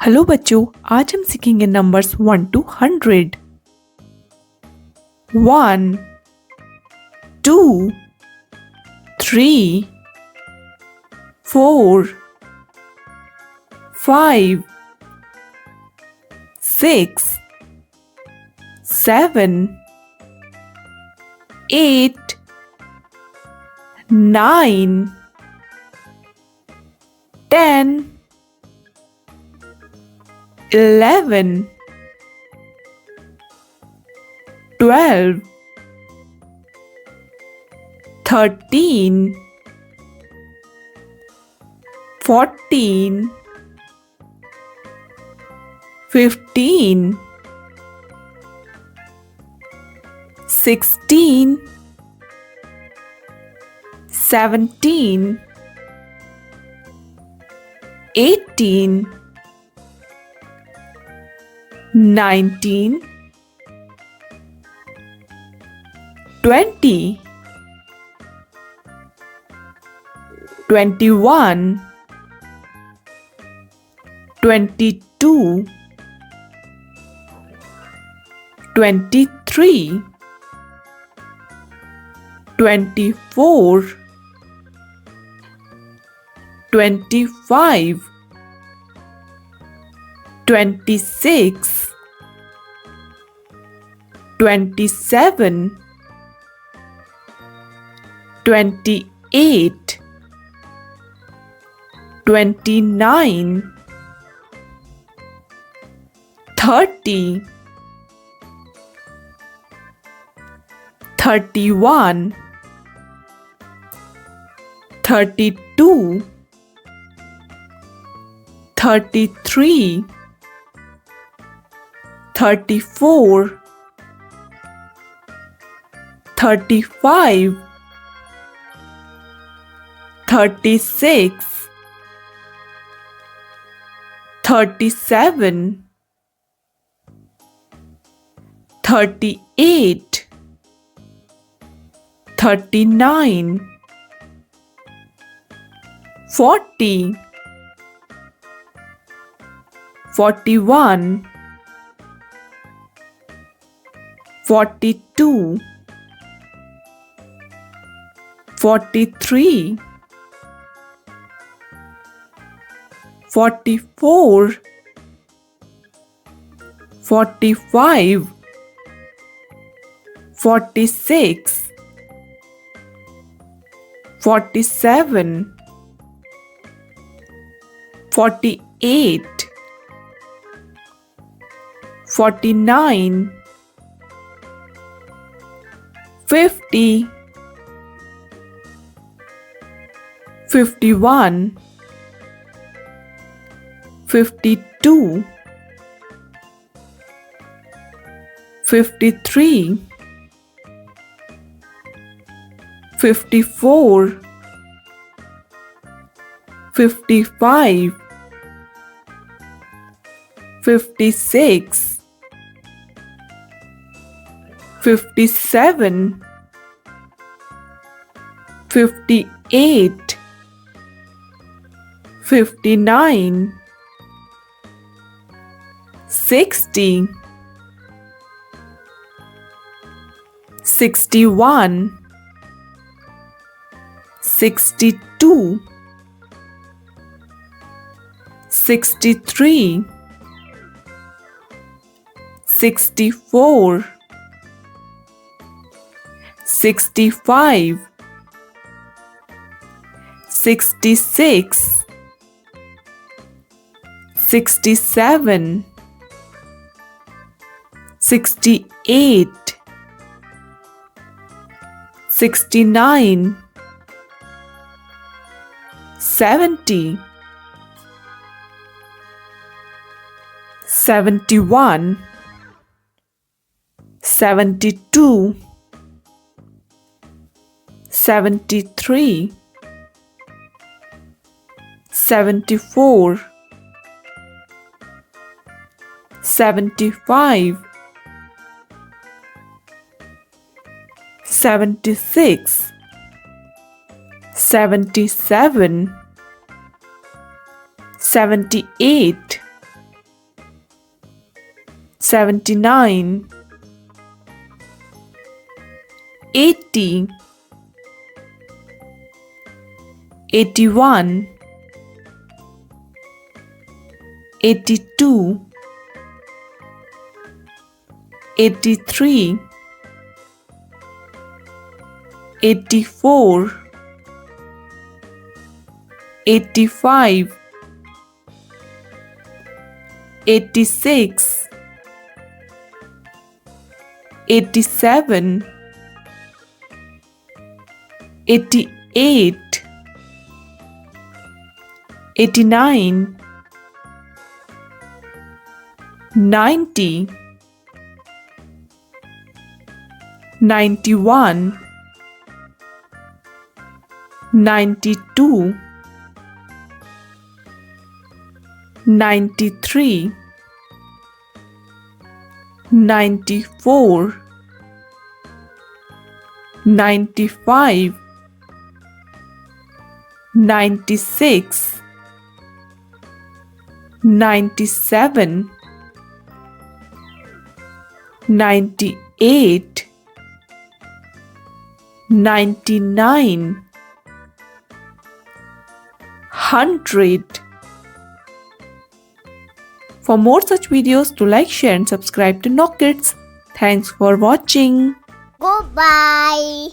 Hello बच्चों, आज हम सीखेंगे numbers 1 to 100। 1 2 3 4 5 6 7 8 9 10 11 12 13 14 15 16 17 18 19 20 21 22 23 24 25 26 27 28 29 30 31 32 33 34 35 36 37 38 39 40 41 42 43 44 45 46 47 48 49 50 51 52 53 54 55 56 57 58 59 60 61 62 63 64 65 66 67 68 69 70 71 72 73 74 75 76 77 78 79, 80, 81, 82, 83, 84, 85, 86, 87, 88, 89, 90, 91, 92, 93, 94, 95, 96, 97, 98, 99, 100. For more such videos, do like, share and subscribe to Knock Kids. Thanks for watching. Goodbye.